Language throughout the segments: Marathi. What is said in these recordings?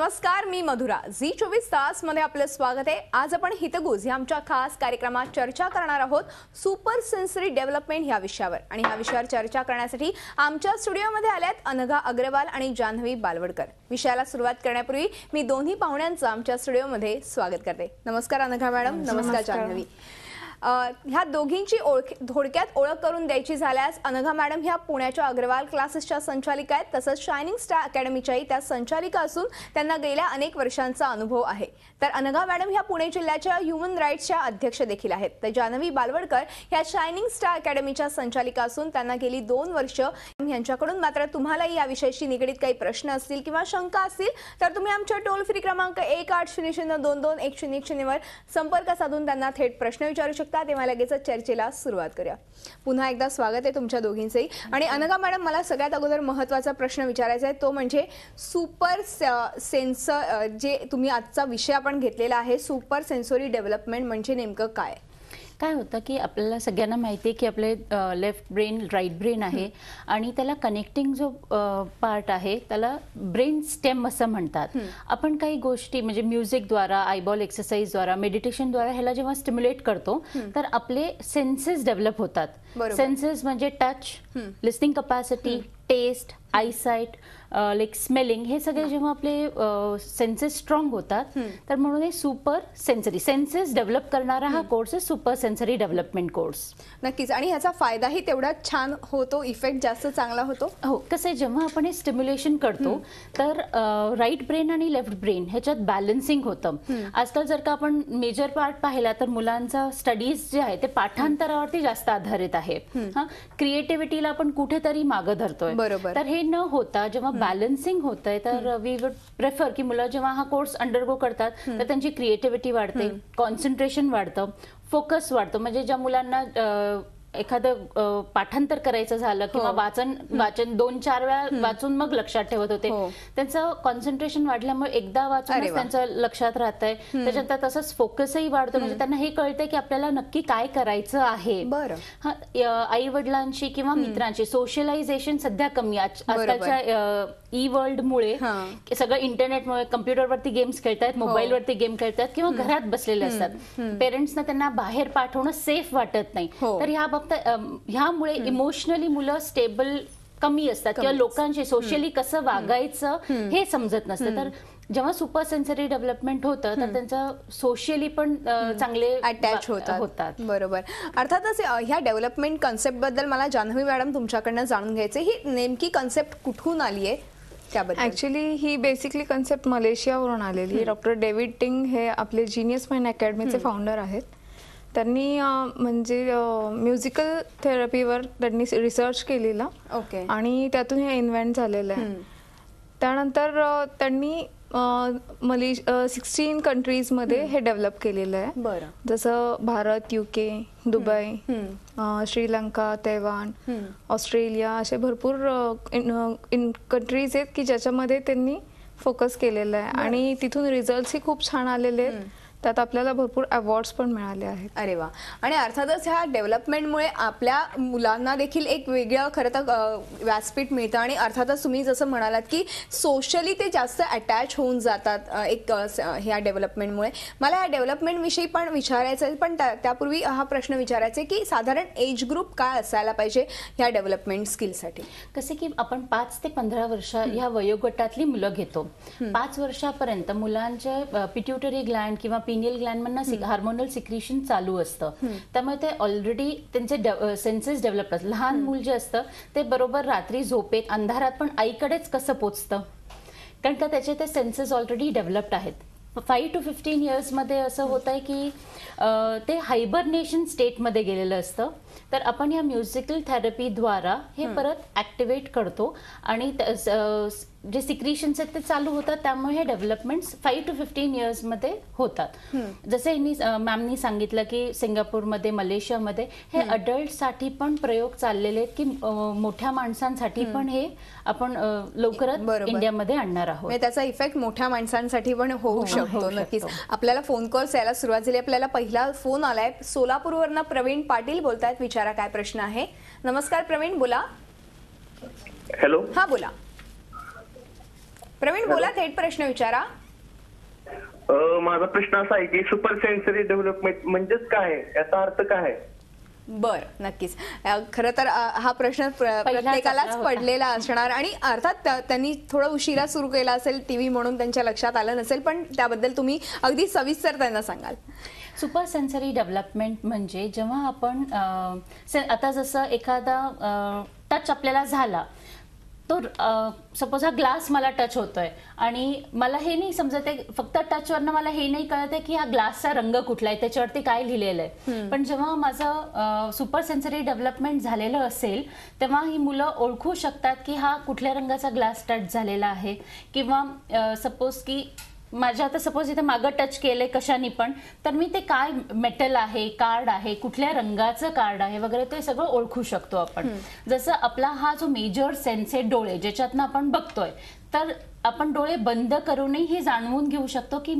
नमस्कार, मी मधुरा. झी 24 तास मध्ये आपलं स्वागत आहे. आज आपण हितगुज या आमच्या खास कार्यक्रमात चर्चा करणार आहोत सुपर सेन्सरी डेव्हलपमेंट या विषयावर. आणि ह्या विषयावर चर्चा करण्यासाठी आमच्या स्टुडिओमध्ये आल्यात अनघा अग्रवाल आणि जान्हवी बालवडकर. विषयाला सुरुवात करण्यापूर्वी मी दोन्ही पाहुण्यांचं आमच्या स्टुडिओमध्ये स्वागत करते. नमस्कार अनघा मॅडम. नमस्कार जान्हवी. ह्या दोघींची थोडक्यात ओळख करून द्यायची झाल्यास अनघा मॅडम ह्या पुण्याच्या अग्रवाल क्लासेसच्या संचालिका आहेत. तसंच शायनिंग स्टार अकॅडमीच्याही त्या संचालिका असून त्यांना गेल्या अनेक वर्षांचा अनुभव आहे. तर अनघा मॅडम ह्या पुणे जिल्ह्याच्या ह्युमन राईट्सच्या अध्यक्ष देखील आहेत. तर जान्हवी बालवडकर ह्या शायनिंग स्टार अकॅडमीच्या संचालिका असून त्यांना गेली 2 वर्ष. यांच्याकडून मात्र तुम्हालाही या विषयाशी निगडीत काही प्रश्न असतील किंवा शंका असतील तर तुम्ही आमच्या टोल फ्री क्रमांक 1800221010 वर संपर्क साधून त्यांना थेट प्रश्न विचारू शकता. तेव्हा लगेच चर्चेला सुरुवात करूया. पुन्हा एकदा स्वागत आहे तुमच्या दोघींचंही. आणि अनघा मॅडम, मला सगळ्यात अगोदर महत्त्वाचा प्रश्न विचारायचा आहे, तो म्हणजे सुपर सेन्सर जे तुम्ही आजचा विषय आपण घेतलेला आहे, सुपर सेन्सोरी डेव्हलपमेंट म्हणजे नेमकं काय? काय होतं की आपल्याला सगळ्यांना माहिती आहे की आपले लेफ्ट ब्रेन राईट ब्रेन आहे आणि त्याला कनेक्टिंग जो पार्ट आहे त्याला ब्रेन स्टेम असं म्हणतात. आपण काही गोष्टी म्हणजे म्युझिकद्वारा, आयबॉल एक्सरसाइजद्वारा, मेडिटेशनद्वारा ह्याला जेव्हा स्टिम्युलेट करतो तर आपले सेन्सेस डेव्हलप होतात. सेन्सेस म्हणजे touch, listening capacity, taste, eyesight, like smelling, हे सगळे जेव्हा आपले सेन्सेस स्ट्रॉंग होतात तर म्हणून हे सुपर सेन्सरी सेन्सेस डेव्हलप करणारा हा कोर्स आहे सुपर सेन्सरी डेव्हलपमेंट कोर्स. नक्कीच. आणि ह्याचा फायदाही तेवढाच छान होतो, इफेक्ट जास्त चांगला होतो. हो, कसं आहे, जेव्हा आपण हे स्टिम्युलेशन करतो तर राईट ब्रेन आणि लेफ्ट ब्रेन ह्याच्यात बॅलन्सिंग होतं. आजकाल जर का आपण मेजर पार्ट पाहिला तर मुलांचा स्टडीज जे आहे ते पाठांतरावरती जास्त आधारित आहे. क्रिएटिव्हिटीला आपण कुठेतरी मागं धरतोय. बरोबर. तर हे न होता जेव्हा बॅलन्सिंग होतंय तर वी वुड प्रेफर की मुलं जेव्हा हा कोर्स अंडरगो करतात तर त्यांची क्रिएटिव्हिटी वाढते, कॉन्सन्ट्रेशन वाढतं, फोकस वाढतो. म्हणजे ज्या मुलांना एखादं पाठांतर करायचं झालं किंवा वाचन 2-4 वेळा वाचून मग लक्षात ठेवत होते, त्यांचं कॉन्सन्ट्रेशन वाढल्यामुळे एकदा वाचून त्यांचं लक्षात राहतंय. त्याच्यानंतर तसंच फोकसही वाढतो. म्हणजे त्यांना हे कळतंय की आपल्याला नक्की काय करायचं आहे. आई वडिलांशी किंवा मित्रांशी सोशलायझेशन सध्या कमी आजकालच्या ई वर्ल्डमुळे, सगळं इंटरनेटमुळे, कम्प्युटरवरती गेम्स खेळतात, मोबाईलवरती गेम खेळतात किंवा घरात बसलेले असतात. पेरेंट्सना त्यांना बाहेर पाठवणं सेफ वाटत नाही. तर ह्यामुळे इमोशनली मुलं स्टेबल कमी असतात किंवा लोकांशी सोशली कसं वागायचं हे समजत नसतं. तर जेव्हा सुपर सेन्सरी डेव्हलपमेंट होतं तर त्यांचं सोशली पण चांगले अटॅच होतात. बरोबर. अर्थातच ह्या डेव्हलपमेंट कन्सेप्ट बद्दल मला जान्हवी मॅडम तुमच्याकडनं जाणून घ्यायचं, ही नेमकी कन्सेप्ट कुठून आली आहे त्याबद्दल? ऍक्च्युली ही बेसिकली कन्सेप्ट मलेशियावरून आलेली. डॉक्टर डेव्हिड टिंग हे आपले जीनियस माइंड अकॅडमीचे फाउंडर आहेत. त्यांनी म्हणजे म्युझिकल थेरपीवर त्यांनी रिसर्च केलेला आणि त्यातून हे इन्व्हेंट झालेलं आहे. त्यानंतर त्यांनी 16 कंट्रीजमध्ये हे डेव्हलप केलेलं आहे. जसं Bharat, UK, Dubai, Sri Lanka, Taiwan, Australia, असे भरपूर कंट्रीज आहेत की ज्याच्यामध्ये त्यांनी फोकस केलेलं आहे. आणि तिथून रिझल्ट्सही खूप छान आलेले आहेत. त्यात आपल्याला भरपूर अवॉर्ड्स पण मिळाले आहेत. अरे वा. आणि अर्थातच ह्या डेव्हलपमेंटमुळे आपल्या मुलांना देखील एक वेगळं खरं तर व्यासपीठ मिळतं. आणि अर्थातच तुम्ही जसं म्हणालात की सोशली ते जास्त अटॅच होऊन जातात एक ह्या डेव्हलपमेंटमुळे. मला या डेव्हलपमेंटविषयी पण विचारायचं आहे, पण त्यापूर्वी हा प्रश्न विचारायचा आहे की साधारण एज ग्रुप काय असायला पाहिजे ह्या डेव्हलपमेंट स्किलसाठी? कसे की आपण 5 ते 15 वर्ष ह्या वयोगटातली मुलं घेतो. 5 वर्षापर्यंत मुलांचे पिट्युटरी ग्लँड किंवा पिनियल ग्लँडमधनं हार्मोनल सिक्रिशन चालू असतं. त्यामुळे ते ऑलरेडी त्यांचे सेन्सेस डेव्हलप करतात. लहान मूल जे असतं ते बरोबर रात्री झोपेत अंधारात पण आईकडेच कसं पोचतं, कारण का त्याचे ते सेन्सेस ऑलरेडी डेव्हलप्ड आहेत. 5 to 15 इयर्समध्ये असं होत आहे की ते हायबरनेशन स्टेटमध्ये गेलेलं असतं. तर आपण या म्युझिकल थेरपीद्वारा हे परत ॲक्टिवेट करतो आणि जे सिक्रिशन्स आहेत ते चालू होतात. त्यामुळे हे डेव्हलपमेंट्स 5 to 15 इयर्समध्ये होतात. जसं मॅमनी सांगितलं की सिंगापूरमध्ये, मलेशियामध्ये हे अडल्टसाठी पण प्रयोग चाललेले आहेत की मोठ्या माणसांसाठी पण हे आपण लवकरच इंडियामध्ये आणणार आहोत. त्याचा इफेक्ट मोठ्या माणसांसाठी पण होऊ शकतो. नक्कीच. आपल्याला फोन कॉल्स यायला सुरुवात झाली. आपल्याला पहिला फोन आलाय. सोलापूरवरनं प्रवीण पाटील बोलतायत. विचारा काय प्रश्न आहे. नमस्कार प्रवीण, बोला. हॅलो. हा, बोला. प्रवीण बोला, थेट प्रश्न विचारा. माझा प्रश्न असा आहे की सुपर सेन्सरी डेव्हलपमेंट म्हणजेच काय आहे, याचा अर्थ काय आहे? बर, नक्कीच. खरं तर हा प्रश्न प्रत्येकालाच होता. पडलेला असणार आणि अर्थात त्यांनी थोडं उशिरा सुरू केला असेल टीव्ही म्हणून त्यांच्या लक्षात आलं नसेल, पण त्याबद्दल तुम्ही अगदी सविस्तर त्यांना सांगाल. सुपर सेन्सरी डेव्हलपमेंट म्हणजे जेव्हा आपण आता जसं एखादा टच आपल्याला झाला, तो सपोज हा ग्लास मला टच होतोय आणि मला हे नाही समजत आहे, फक्त टचवरनं मला हे नाही कळत आहे की हा ग्लासचा रंग कुठला आहे, त्याच्यावरती काय लिहिलेलं आहे. पण जेव्हा माझं सुपर सेन्सरी डेव्हलपमेंट झालेलं असेल तेव्हा ही मुलं ओळखू शकतात की हा कुठल्या रंगाचा ग्लास टच झालेला आहे. किंवा सपोज की माझ्या आता सपोज इथे मागं टच केलंय कशाने पण, तर मी ते काय मेटल आहे, कार्ड आहे, कुठल्या रंगाचं कार्ड आहे वगैरे ते सगळं ओळखू शकतो आपण. जसं आपला हा जो मेजर सेन्स आहे डोळे, ज्याच्यातनं आपण बघतोय, तर आपण डोळे बंद करूनही हे जाणवून घेऊ शकतो की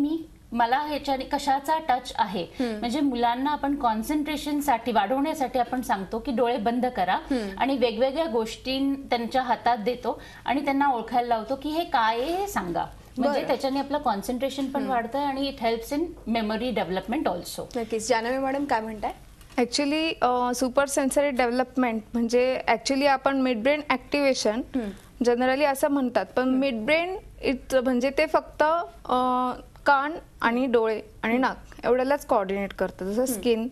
मला ह्याच्याने कशाचा टच आहे. म्हणजे मुलांना आपण कॉन्सन्ट्रेशनसाठी वाढवण्यासाठी आपण सांगतो की डोळे बंद करा आणि वेगवेगळ्या गोष्टी त्यांच्या हातात देतो आणि त्यांना ओळखायला लावतो की हे काय आहे हे सांगा. म्हणजे त्याच्याने आपलं कॉन्सन्ट्रेशन पण वाढतंय आणि it helps in memory development also. नक्कीच. जानवी मॅडम काय म्हणताय? ऍक्च्युली सुपर सेन्सरी डेव्हलपमेंट म्हणजे ऍक्च्युली आपण मिड ब्रेन ऍक्टिव्हेशन जनरली असं म्हणतात, पण मिड ब्रेन म्हणजे ते फक्त कान आणि डोळे आणि नाक एवढ्यालाच कोऑर्डिनेट करतं. जसं स्किन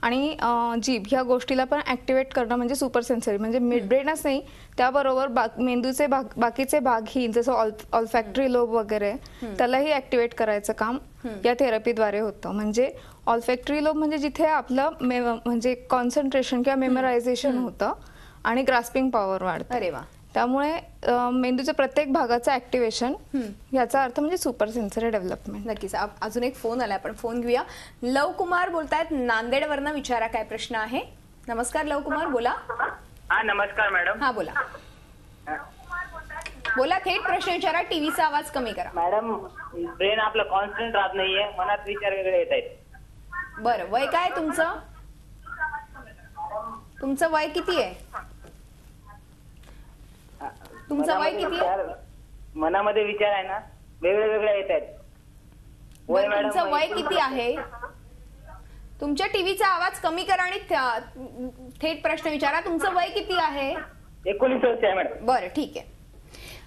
आणि जीभ ह्या गोष्टीला पण ऍक्टिव्हेट करणं म्हणजे सुपर सेन्सरी. म्हणजे मिड ब्रेनच नाही, त्याबरोबर मेंदूचे बाकीचे भागही जसं ऑल्फॅक्टरी लोब वगैरे त्यालाही ऍक्टिव्हेट करायचं काम या थेरपीद्वारे होतं. म्हणजे ऑल्फॅक्टरी लोब म्हणजे जिथे आपलं म्हणजे कॉन्सन्ट्रेशन किंवा मेमरायझेशन होतं आणि ग्रास्पिंग पॉवर वाढतं. अरे वा. त्यामुळे मेंदूच्या प्रत्येक भागाचं ऍक्टिव्हेशन याचा अर्थ म्हणजे सुपर सेन्सरी डेव्हलपमेंट. नक्कीच. अजून एक फोन आलाय, आपण फोन घेऊया. लव कुमार बोलतायत नांदेडवरनं. विचारा काय प्रश्न आहे. नमस्कार लव कुमार, बोला. हा नमस्कार मॅडम. हा बोला बोला, थेट प्रश्न विचारा. टीव्हीचा आवाज कमी करा. मॅडम, ब्रेन आपलं कॉन्स्टंट राहत नाहीये, मनात विचार वेगळे येत आहेत. बरं, वय काय तुमचं? तुमचं वय किती आहे? तुमचं वय किती आहे? मनामध्ये विचार आहे ना, वेगळे वेगळे येत आहेत. बरं, तुमचं वय किती आहे? तुमच्या टीव्हीचा आवाज कमी करा आणि थेट प्रश्न विचारा. तुमचं वय किती आहे? 19 वर्ष आहे मॅडम. बरं, ठीक आहे.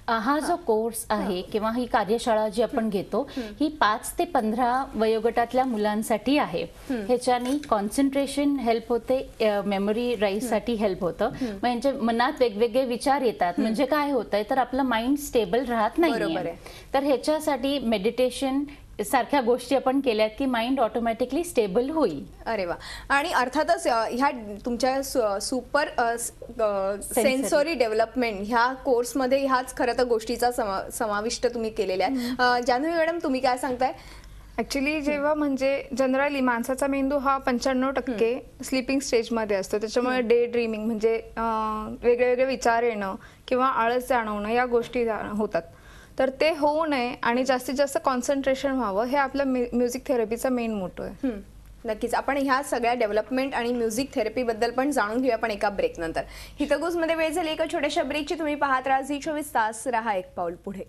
हा जो कोर्स आहे किंवा ही कार्यशाळा जी आपण घेतो ही 5 ते 15 वयोगटातल्या मुलांसाठी आहे. ह्याच्यानी कॉन्सन्ट्रेशन हेल्प होते, मेमरी राईज साठी हेल्प होतं. म्हणजे मनात वेगवेगळे विचार येतात, म्हणजे काय होतंय तर आपलं माइंड स्टेबल राहत नाही. तर ह्याच्यासाठी मेडिटेशन सारख्या गोष्टी आपण केल्यात की माइंड ऑटोमॅटिकली स्टेबल होईल. अरे वा. आणि अर्थातच ह्या तुमच्या सुपर सेन्सरी डेव्हलपमेंट ह्या कोर्समध्ये ह्याच खरं तर गोष्टीचा समाविष्ट तुम्ही केलेल्या आहेत. जान्हवी मॅडम, तुम्ही काय सांगताय? ऍक्च्युली जेव्हा म्हणजे जनरली माणसाचा मेंदू हा 95% स्लीपिंग स्टेजमध्ये असतो. त्याच्यामुळे डे ड्रीमिंग म्हणजे वेगळे वेगळे विचार येणं किंवा आळस जाणवणं या गोष्टी होतात. तर ते होऊ नये आणि जास्तीत जास्त कॉन्सन्ट्रेशन व्हावं, हे आपलं म्युझिक थेरपीचा मेन मोटो आहे. नक्कीच. आपण ह्या सगळ्या डेव्हलपमेंट आणि म्युझिक थेरपी बद्दल पण जाणून घेऊया, पण एका ब्रेक नंतर. हितगुज मध्ये वेळ झाली एका छोट्याशा ब्रेकची. तुम्ही पाहत राहा झी24 तास, रहा एक पाऊल पुढे.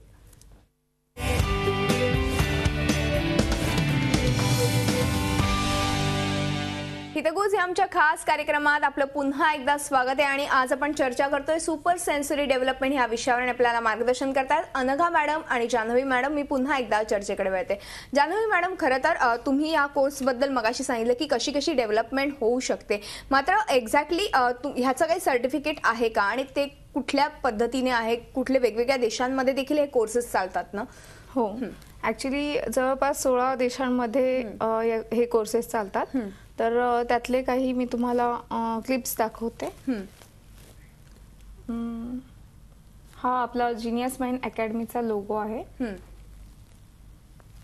हितगुज या आमच्या खास कार्यक्रमात आपलं पुन्हा एकदा स्वागत आहे आणि आज आपण चर्चा करतोय सुपर सेन्सरी डेव्हलपमेंट ह्या विषयावर. आपल्याला मार्गदर्शन करतात अनघा मॅडम आणि जान्हवी मॅडम. मी पुन्हा एकदा चर्चेकडे वळते. जान्हवी मॅडम, खरं तर तुम्ही या कोर्सबद्दल मगाशी सांगितलं की कशी कशी डेव्हलपमेंट होऊ शकते, मात्र एक्झॅक्टली ह्याचं काही सर्टिफिकेट आहे का आणि ते कुठल्या पद्धतीने आहे? कुठले वेगवेगळ्या देशांमध्ये देखील हे कोर्सेस चालतात ना? हो, ऍक्च्युली जवळपास 16 देशांमध्ये हे कोर्सेस चालतात. तर त्यातले काही मी तुम्हाला क्लिप्स दाखवते. हा आपला जिनियस माइंड अकॅडमीचा लोगो आहे.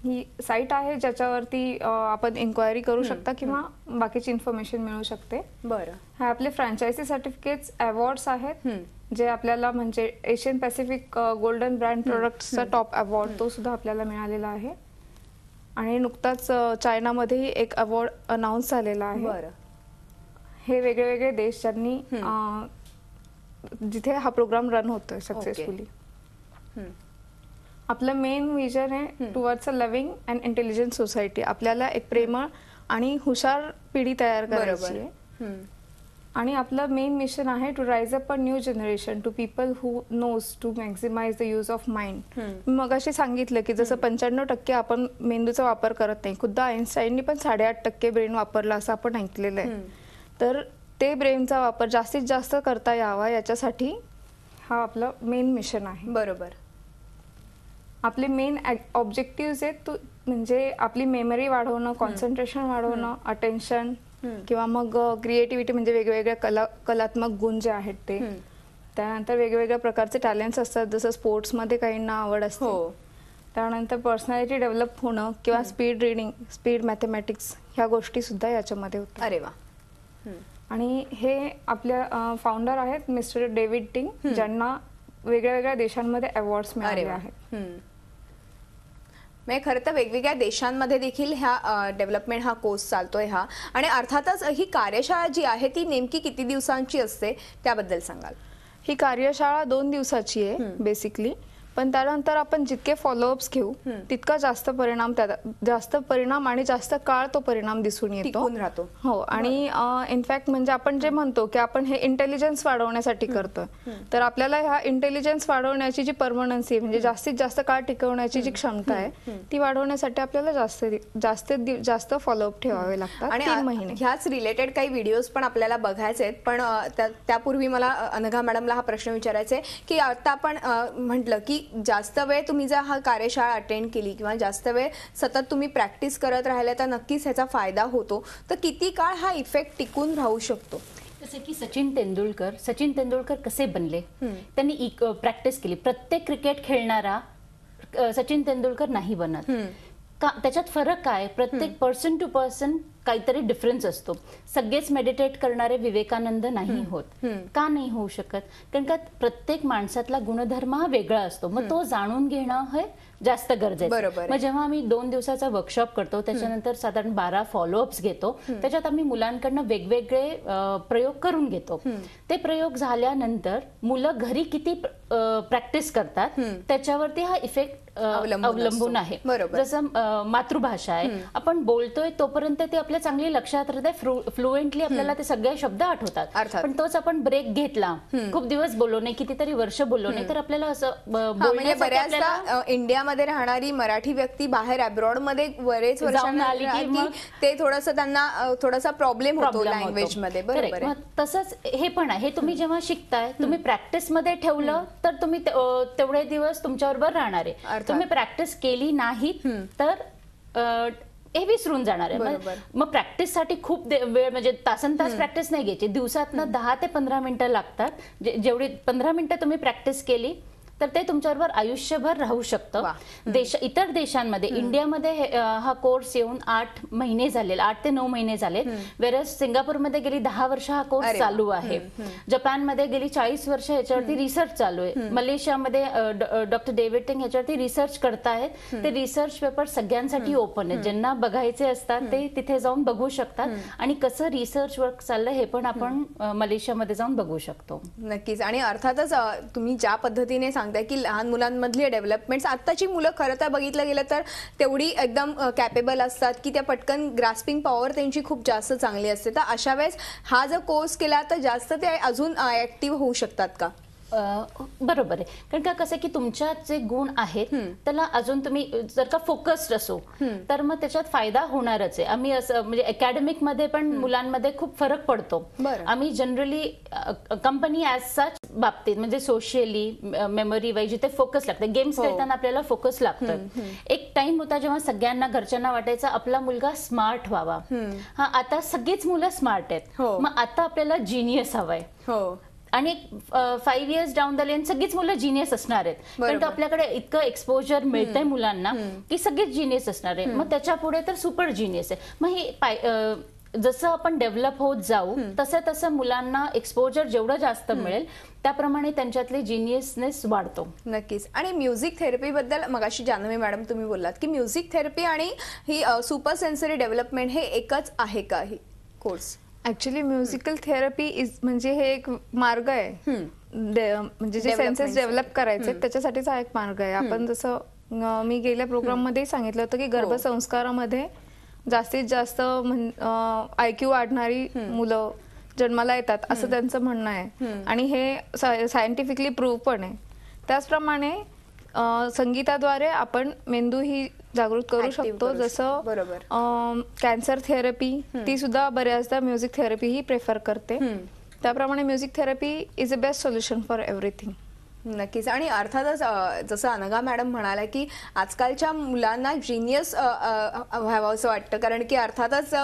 ही साईट आहे ज्याच्यावरती आपण इन्क्वायरी करू शकता किंवा बाकीची इन्फॉर्मेशन मिळू शकते. बरं. हा आपले फ्रँचायझी सर्टिफिकेट्स, अवॉर्ड्स आहेत जे आपल्याला म्हणजे एशियन पॅसिफिक गोल्डन ब्रँड प्रोडक्ट्सचा टॉप अवॉर्ड तो सुद्धा आपल्याला मिळालेला आहे. आणि नुकताच चायनामध्येही एक अवॉर्ड अनाऊन्स झालेला आहे. बरं. हे वेगळे वेगळे देश ज्यांनी जिथे हा प्रोग्राम रन होतोय सक्सेसफुली. आपलं मेन विजन आहे towards a loving and intelligent society. आपल्याला एक प्रेमळ आणि हुशार पिढी तयार करायची आहे. आणि आपलं मेन मिशन आहे to raise up a new generation to people who knows to maximise the use of mind. मग अशी सांगितलं की जसं 95% आपण मेंदूचा वापर करत नाही, खुद्द आईन्स्टाईननी पण 8.5% ब्रेन वापरला असं आपण ऐकलेलं आहे. तर ते ब्रेनचा वापर जास्तीत जास्त करता यावा याच्यासाठी हा आपलं मेन मिशन आहे. बरोबर. आपले मेन ऑब्जेक्टिव्ह आहेत म्हणजे आपली मेमरी वाढवणं, कॉन्सन्ट्रेशन वाढवणं, अटेन्शन किंवा मग क्रिएटिव्हिटी म्हणजे वेगवेगळ्या कलात्मक गुण जे आहेत ते. त्यानंतर वेगवेगळ्या प्रकारचे टॅलेंट्स असतात, जसं स्पोर्ट्समध्ये काहींना आवड असते. त्यानंतर पर्सनॅलिटी डेव्हलप होणं किंवा स्पीड रीडिंग, स्पीड मॅथमॅटिक्स ह्या गोष्टी सुद्धा याच्यामध्ये होतात. अरे वा. आणि हे आपल्या फाउंडर आहेत मिस्टर डेव्हिड टिंग, ज्यांना वेगळ्या वेगळ्या देशांमध्ये अवॉर्ड्स मिळाले आहेत. म्हणजे खरं तर वेगवेगळ्या देशांमध्ये देखील ह्या डेव्हलपमेंट हा कोर्स चालतोय हा. आणि अर्थातच ही कार्यशाळा जी आहे ती नेमकी किती दिवसांची असते त्याबद्दल सांगाल? ही कार्यशाळा 2 दिवसाची आहे बेसिकली, पण त्यानंतर आपण जितके फॉलोअप्स घेऊ तितका जास्त परिणाम आणि जास्त काळ तो परिणाम दिसून येतो, टिकून राहतो. हो. आणि इनफॅक्ट म्हणजे आपण जे म्हणतो की आपण हे इंटेलिजन्स वाढवण्यासाठी करतोय, तर आपल्याला ह्या इंटेलिजन्स वाढवण्याची जी परमनन्सी म्हणजे जास्तीत जास्त काळ टिकवण्याची जी क्षमता आहे ती वाढवण्यासाठी आपल्याला जास्त फॉलोअप ठेवावे लागतात. आणि 3 महिने. ह्याच रिलेटेड काही व्हिडिओज पण आपल्याला बघायचे आहेत, पण त्यापूर्वी मला अनघा मॅडमला हा प्रश्न विचारायचा आहे की आता आपण म्हटलं की जास्त वेळ तुम्ही जर हा कार्यशाळा अटेंड केली किंवा जास्त वेळ सतत तुम्ही प्रॅक्टिस करत राहिले तर नक्कीच ह्याचा फायदा होतो. तर किती काळ हा इफेक्ट टिकून राहू शकतो? जसे की सचिन तेंडुलकर कसे बनले? त्यांनी प्रॅक्टिस केली. प्रत्येक क्रिकेट खेळणारा सचिन तेंडुलकर नाही बनत. त्याच्यात फरक काय? प्रत्येक पर्सन टू पर्सन काहीतरी डिफरन्स असतो. सगळेच मेडिटेट करणारे विवेकानंद नाही होत. का नाही होऊ शकत? कारण का प्रत्येक माणसातला गुणधर्म हा वेगळा असतो. मग तो जाणून घेणं हे जास्त गरजेचं. मग जेव्हा आम्ही 2 दिवसाचा वर्कशॉप करतो त्याच्यानंतर साधारण 12 फॉलोअप्स घेतो, त्याच्यात आम्ही मुलांकडनं वेगवेगळे प्रयोग करून घेतो. ते प्रयोग झाल्यानंतर मुलं घरी किती प्रॅक्टिस करतात त्याच्यावरती हा इफेक्ट अवलंबून आहे. जसं मातृभाषा आहे, आपण बोलतोय तोपर्यंत ते आपल्या चांगली लक्षात राहते, फ्लुएंटली आपल्याला ते सगळे शब्द आठवतात. पण तोच आपण ब्रेक घेतला, खूप दिवस बोललो नाही, कितीतरी वर्ष बोललो नाही, तर आपल्याला असं बऱ्याचदा इंडियामध्ये राहणारी मराठी व्यक्ती बाहेर अब्रॉड मध्ये बरेच वर्षांनी ते त्यांना थोडासा प्रॉब्लेम होतो लँग्वेज मध्ये. बरोबर. तसंच हे पण आहे. हे तुम्ही जेव्हा शिकताय, तुम्ही प्रॅक्टिस मध्ये ठेवलं तर तुम्ही तेवढे दिवस तुमच्याबरोबर राहणार आहे. तुम्ही प्रॅक्टिस केली नाही तर हे विसरून जाणार आहे. मग प्रॅक्टिस साठी खूप वेळ म्हणजे तासनतास प्रॅक्टिस नाही घ्यायची. दिवसातनं 10 ते 15 मिनिटं लागतात. जेवढी 15 मिनिटं तुम्ही प्रॅक्टिस केली तर ते तुमच्याबरोबर आयुष्यभर राहू शकतं. इतर देशांमध्ये, इंडियामध्ये हा कोर्स येऊन 8 महिने झाले, 8 ते 9 महिने झाले. वेरस सिंगापूरमध्ये गेली 10 वर्ष हा कोर्स चालू आहे. जपानमध्ये गेली 40 वर्ष ह्याच्यावरती रिसर्च चालू आहे. मलेशियामध्ये डॉक्टर डेव्हिड टिंग ह्याच्यावरती रिसर्च करतायत. ते रिसर्च पेपर सगळ्यांसाठी ओपन आहेत. ज्यांना बघायचे असतात ते तिथे जाऊन बघू शकतात. आणि कसं रिसर्च वर्क चाललं हे पण आपण मलेशियामध्ये जाऊन बघू शकतो. नक्कीच. आणि अर्थातच तुम्ही ज्या पद्धतीने की लहान मुलांमधली डेव्हलपमेंट्स, आत्ताची मुलं खरं तर बघितलं गेलं तर तेवढी एकदम कॅपेबल असतात की त्या पटकन ग्रास्पिंग पॉवर त्यांची खूप जास्त चांगली असते. तर अशा वेळेस हा जर कोर्स केला तर जास्त ते अजून ऍक्टिव्ह होऊ शकतात का? बरोबर आहे. कारण का कसं की तुमच्यात जे गुण आहेत त्याला अजून तुम्ही जर का फोकस्ड असो तर मग त्याच्यात फायदा होणारच आहे. आम्ही असं म्हणजे अकॅडमिक मध्ये पण मुलांमध्ये खूप फरक पडतो. आम्ही जनरली कंपनी ऍज सच बाबतीत म्हणजे सोशियली, मेमरी वाईज जिथे फोकस लागतं, गेम्स खेळताना आपल्याला फोकस लागतं. एक टाइम होता जेव्हा सगळ्यांना घरच्यांना वाटायचा आपला मुलगा स्मार्ट व्हावा. आता सगळीच मुलं स्मार्ट आहेत. मग आता आपल्याला जिनियस हवाय. आणि 5 इयर्स डाऊन द लेन सगळीच मुलं जिनियस असणार आहेत. कारण आपल्याकडे इतकं एक्सपोजर मिळतंय मुलांना की सगळेच जिनियस असणार आहे. मग त्याच्या पुढे तर सुपर जिनियस आहे. मग हे जसं आपण डेव्हलप होत जाऊ तसं तसं मुलांना एक्सपोजर जेवढं जास्त मिळेल त्याप्रमाणे त्यांच्यातले जिनियसनेस वाढतो. नक्कीच. आणि म्युझिक थेरपी बद्दल मगाशी जान्हवी मॅडम तुम्ही बोललात की म्युझिक थेरपी आणि ही सुपर सेन्सरी डेव्हलपमेंट हे एकच आहे का ही कोर्स? ऍक्च्युली म्युझिकल थेरपी म्हणजे हे एक मार्ग आहे, म्हणजे जे सेन्सेस डेव्हलप करायचे त्याच्यासाठीचा एक मार्ग आहे. आपण जसं मी गेल्या प्रोग्राम मध्ये सांगितलं होतं की गर्भसंस्कारामध्ये जास्तीत जास्त IQ वाढणारी मुलं जन्माला येतात असं त्यांचं म्हणणं आहे आणि हे सायंटिफिकली प्रूव्ह पण आहे. त्याचप्रमाणे संगीताद्वारे आपण मेंदू ही जागृत करू शकतो. जसं कॅन्सर थेरपी ती सुद्धा बऱ्याचदा म्युझिक थेरपी ही प्रेफर करते. त्याप्रमाणे music therapy is a best solution for everything. नक्कीच. आणि अर्थातच जसं अनघा मॅडम म्हणाल्या की आजकालच्या मुलांना जिनियस व्हावं असं वाटतं, कारण की अर्थातच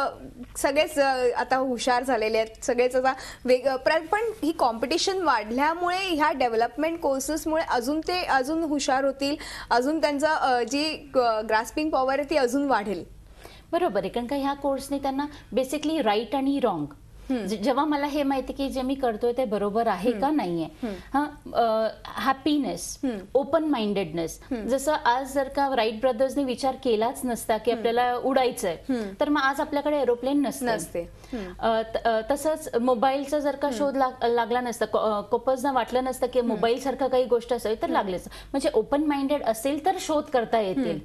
सगळेच आता हुशार झालेले आहेत, सगळेच आता पण ही कॉम्पिटिशन वाढल्यामुळे ह्या डेव्हलपमेंट कोर्सेसमुळे अजून हुशार होतील, अजून त्यांचं जी ग्रास्पिंग पॉवर आहे ती अजून वाढेल. बरोबर आहे, कारण का ह्या कोर्सने त्यांना बेसिकली राईट आणि रॉंग, जेव्हा मला हे माहिती की जे मी करतोय ते बरोबर आहे का नाहीये, हॅपीनेस, ओपन माइंडेडनेस. जसं आज जर का राईट ब्रदर्सने विचार केलाच नसता की आपल्याला उडायचंय, तर मग आज आपल्याकडे एरोप्लेन नसते. तसंच मोबाईलचा जर का शोध लागला नसता, कोपसना वाटलं नसतं की मोबाईल सारखं काही गोष्ट असेल तर लागलेच. म्हणजे ओपन माइंडेड असेल तर शोध करता येतील.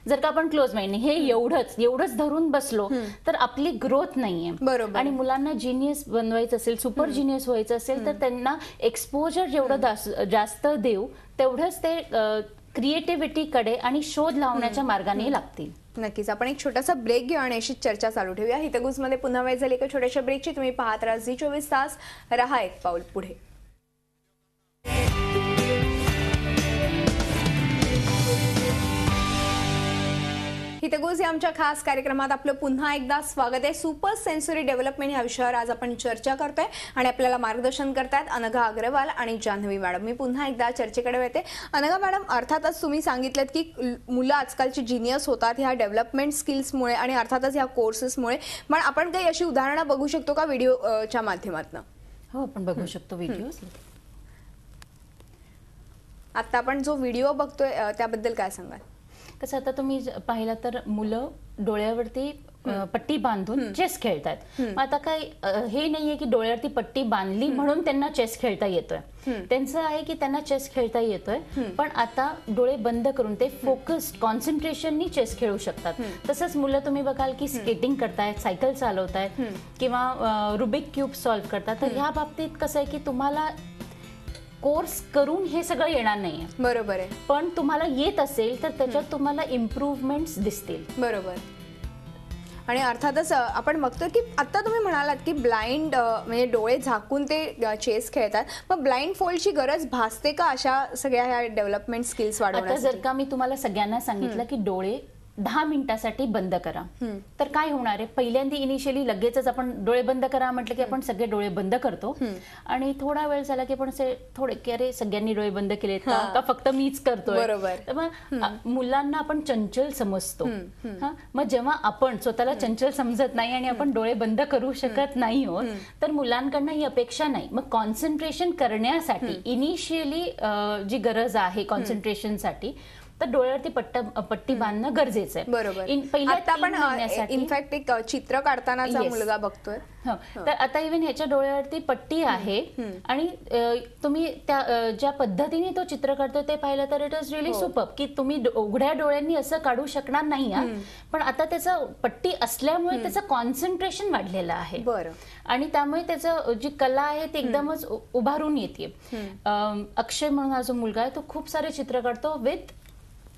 जर का आपण क्लोज माइंड हे एवढंच धरून बसलो तर आपली ग्रोथ नाहीये. बरोबर. आणि मुलांना जिनियस बनवायचं असेल, सुपर जिनियस व्हायचं असेल तर त्यांना एक्सपोजर जेवढं जास्त देऊ तेवढंच ते क्रिएटिव्हिटीकडे आणि शोध लावण्याच्या मार्गाने लागतील. नक्कीच. आपण एक छोटासा ब्रेक घेऊ आणि अशी चर्चा चालू ठेवूया. हितगुजमध्ये पुन्हा वेळ झाली एका छोट्याशा ब्रेकची. तुम्ही पाहत राहा झी 24 तास, रहा एक पाऊल पुढे. हितगुज या आमच्या खास कार्यक्रमात आपलं पुन्हा एकदा स्वागत आहे. सुपर सेन्सरी डेव्हलपमेंट या विषयावर आज आपण चर्चा करतोय आणि आपल्याला मार्गदर्शन करतायत अनघा अग्रवाल आणि जान्हवी मॅडम. मी पुन्हा एकदा चर्चेकडे येते. अनघा मॅडम, अर्थातच तुम्ही सांगितलं की मुलं आजकालची जिनियस होतात ह्या डेव्हलपमेंट स्किल्समुळे आणि अर्थातच ह्या कोर्सेसमुळे. पण आपण काही अशी उदाहरणं बघू शकतो का व्हिडिओच्या माध्यमातून? हो, आपण बघू शकतो व्हिडिओ. आता आपण जो व्हिडिओ बघतोय त्याबद्दल काय सांगाल? कसं, आता तुम्ही पाहिलं तर मुलं डोळ्यावरती पट्टी बांधून चेस खेळतात. आता काय हे नाहीये की डोळ्यावरती पट्टी बांधली म्हणून त्यांना चेस खेळता येतोय. त्यांचं आहे की त्यांना चेस खेळता येतोय, पण आता डोळे बंद करून ते फोकस्ड कॉन्सन्ट्रेशननी चेस खेळू शकतात. तसंच मुलं तुम्ही बघाल की स्केटिंग करतायत, सायकल चालवतायत किंवा रुबिक क्यूब सॉल्व्ह करतात. तर ह्या बाबतीत कसं आहे की तुम्हाला कोर्स करून हे सगळं येणार नाहीये. बरोबर आहे. पण तुम्हाला येत असेल तर त्याच्यात तुम्हाला इम्प्रूव्हमेंट्स दिसतील. बरोबर. आणि अर्थातच आपण बघतो की आता तुम्ही म्हणालात की ब्लाइंड म्हणजे डोळे झाकून ते चेस खेळतात, मग ब्लाइंड फोल्डची गरज भासते का अशा सगळ्या ह्या डेव्हलपमेंट स्किल्स वाढवण्यासाठी? आता जर का मी तुम्हाला सगळ्यांना सांगितलं की डोळे 10 मिनिटासाठी बंद करा, तर काय होणार आहे? पहिल्यांदा इनिशियली लगेचच आपण डोळे बंद करा म्हटलं की आपण सगळे डोळे बंद करतो आणि थोडा वेळ झाला की आपण थोडे की अरे सगळ्यांनी डोळे बंद केलेत का फक्त मीच करतोय. बरोबर. तर मग मुलांना आपण चंचल समजतो. मग जेव्हा आपण स्वतःला चंचल समजत नाही आणि आपण डोळे बंद करू शकत नाही आहोत, तर मुलांकडनं ही अपेक्षा नाही. मग कॉन्सन्ट्रेशन करण्यासाठी इनिशियली जी गरज आहे कॉन्सन्ट्रेशनसाठी, तर डोळ्यावरती पट्टी बांधणं गरजेचं आहे. बरोबर. आता आपण इनफॅक्ट एक चित्र काढतानाचा मुलगा बघतोय. तर आता इव्हन ह्याच्या डोळ्यावरती पट्टी आहे आणि तुम्ही त्या ज्या पद्धतीने तो चित्र काढतोय ते पाहिलं तर इट इज रिअली सुपर, की तुम्ही उघड्या डोळ्यांनी असं काढू शकणार नाही. पण आता त्याचं पट्टी असल्यामुळे त्याचं कॉन्सन्ट्रेशन वाढलेलं आहे. बरं. आणि त्यामुळे त्याचं जी कला आहे ती एकदमच उभारून येते. अक्षय म्हणून हा जो मुलगा आहे तो खूप सारे चित्र काढतो विथ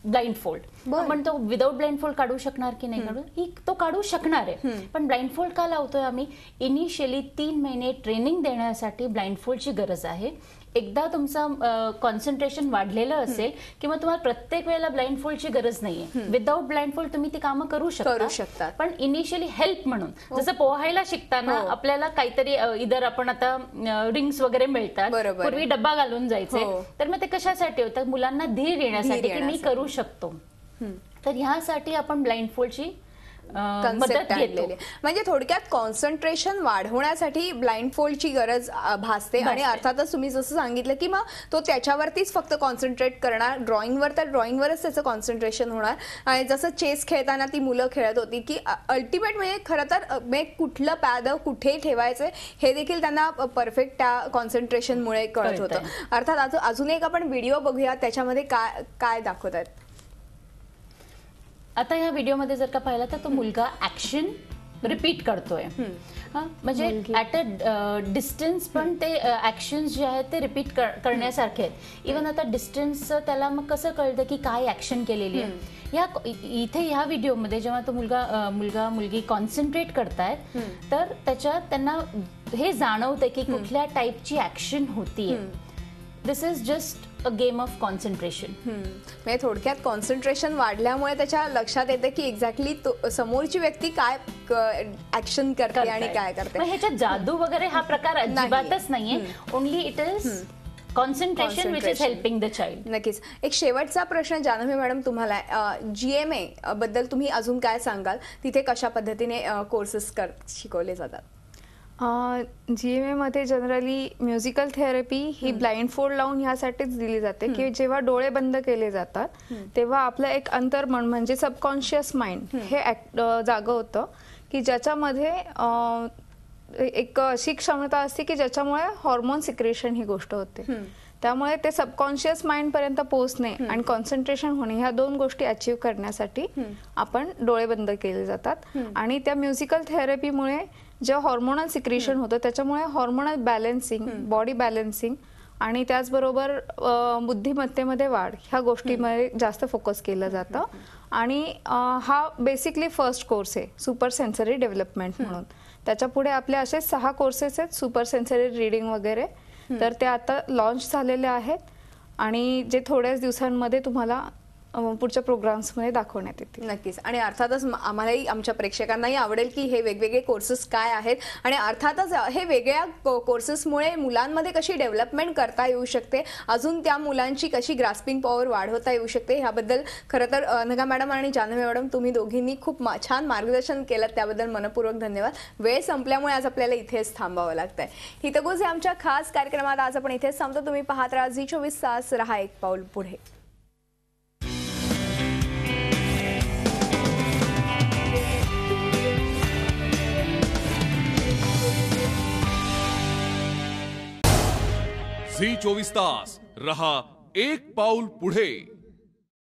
ब्लाइंड फोल्ड. पण तो विदाउट ब्लाइंड फोल्ड काढू शकणार की नाही काढू? तो काढू शकणार आहे. पण ब्लाइंड फोल्ड का लावतोय आम्ही? इनिशियली 3 महिने ट्रेनिंग देण्यासाठी ब्लाइंड फोल्डची गरज आहे. एकदा तुमचं कॉन्सन्ट्रेशन वाढलेलं असेल किंवा तुम्हाला प्रत्येक वेळेला ब्लाइंड फोल्डची गरज नाहीये, विदाउट ब्लाइंड फोल्ड तुम्ही ती कामं करू शकता. पण इनिशियली हेल्प म्हणून, जसं पोहायला शिकताना आपल्याला काहीतरी इधर आपण आता रिंग्स वगैरे मिळतात, पूर्वी डब्बा घालून जायचे, तर मग ते कशासाठी होतं? मुलांना धीर येण्यासाठी की मी करू शकतो. तर ह्यासाठी आपण ब्लाइंड फोल्डची मदत घेतलेली. म्हणजे थोडक्यात कॉन्सन्ट्रेशन वाढवण्यासाठी ब्लाइंड फोल्डची गरज भासते. आणि अर्थातच तुम्ही जसं सांगितलं की मग तो त्याच्यावरतीच फक्त कॉन्सन्ट्रेट करणार, ड्रॉइंगवर तर ड्रॉइंगवरच त्याचं कॉन्सन्ट्रेशन होणार. आणि जसं चेस खेळताना ती मुलं खेळत होती की अल्टिमेट म्हणजे खरं तर कुठलं पॅद कुठे ठेवायचं हे देखील त्यांना परफेक्ट त्या कॉन्सन्ट्रेशनमुळे कळत होतं. अर्थात अजून एक आपण व्हिडिओ बघूया, त्याच्यामध्ये काय काय दाखवत आहेत. आता ह्या व्हिडिओमध्ये जर का पाहिलं तर तो मुलगा ऍक्शन रिपीट करतोय. म्हणजे ऍट अ डिस्टन्स पण ते ऍक्शन्स जे आहेत ते रिपीट करण्यासारखे आहेत. इव्हन आता डिस्टन्स त्याला मग कसं कळतं की काय ऍक्शन केलेली आहे. इथे ह्या व्हिडिओमध्ये जेव्हा तो मुलगा मुलगी कॉन्सन्ट्रेट करतायत तर त्याच्यात त्यांना हे जाणवतंय की कुठल्या टाईपची ऍक्शन होतीये. This is just a game of concentration. म्हणजे थोडक्यात कॉन्सन्ट्रेशन वाढल्यामुळे त्याच्या लक्षात येते की एक्झॅक्टली समोरची व्यक्ती काय ऍक्शन करते आणि काय करते. ह्याच्यात जादू वगैरे हा प्रकार अजिबातच नाहीये. Only it is concentration which is helping the child. नक्कीच. एक शेवटचा प्रश्न जानवी मॅडम तुम्हाला, GMA बद्दल तुम्ही अजून काय सांगाल? तिथे कशा पद्धतीने कोर्सेस शिकवले जातात? GMA मध्ये जनरली म्युझिकल थेरपी ही ब्लाइंड फोल्ड लावून ह्यासाठीच दिली जाते की जेव्हा डोळे बंद केले जातात तेव्हा आपलं एक अंतर्मन म्हणजे सबकॉन्शियस माइंड हे जागं होतं की ज्याच्यामध्ये एक अशी क्षमता असते की ज्याच्यामुळे हॉर्मोन सिक्रेशन ही गोष्ट होते. त्यामुळे ते सबकॉन्शियस माइंड पर्यंत पोहोचणे आणि कॉन्सन्ट्रेशन होणे ह्या दोन गोष्टी अचीव्ह करण्यासाठी आपण डोळे बंद केले जातात. आणि त्या म्युझिकल थेरपीमुळे जे हॉर्मोनल सिक्रेशन होतं त्याच्यामुळे हॉर्मोनल बॅलन्सिंग, बॉडी बॅलन्सिंग आणि त्याचबरोबर बुद्धिमत्तेमध्ये वाढ ह्या गोष्टीमध्ये जास्त फोकस केलं जातं. आणि हा बेसिकली फर्स्ट कोर्स आहे सुपर सेन्सरी डेव्हलपमेंट म्हणून. त्याच्या पुढे आपले असे 6 कोर्सेस आहेत सुपर सेन्सरी रीडिंग वगैरे. तर ते आता लॉन्च झालेले आहेत आणि जे थोड्याच दिवसांमध्ये तुम्हाला पुढच्या प्रोग्राम्समध्ये दाखवण्यात येतील. नक्कीच. आणि अर्थातच आम्हालाही आमच्या प्रेक्षकांनाही आवडेल की हे वेगवेगळे कोर्सेस काय आहेत आणि अर्थातच हे वेगळ्या कोर्सेसमुळे मुलांमध्ये कशी डेव्हलपमेंट करता येऊ शकते, अजून त्या मुलांची कशी ग्रास्पिंग पॉवर वाढवता येऊ शकते ह्याबद्दल खरं तर अनघा मॅडम आणि जानवी मॅडम तुम्ही दोघींनी खूप छान मार्गदर्शन केलं. त्याबद्दल मनपूर्वक धन्यवाद. वेळ संपल्यामुळे आज आपल्याला इथेच थांबावं लागतंय. हितगुज हे आमच्या खास कार्यक्रमात आज आपण इथेच थांबतो. तुम्ही पाहत राहा झी24 तास, रहा एक पाऊल पुढे. झी 24 तास रहा एक पाऊल पुढे.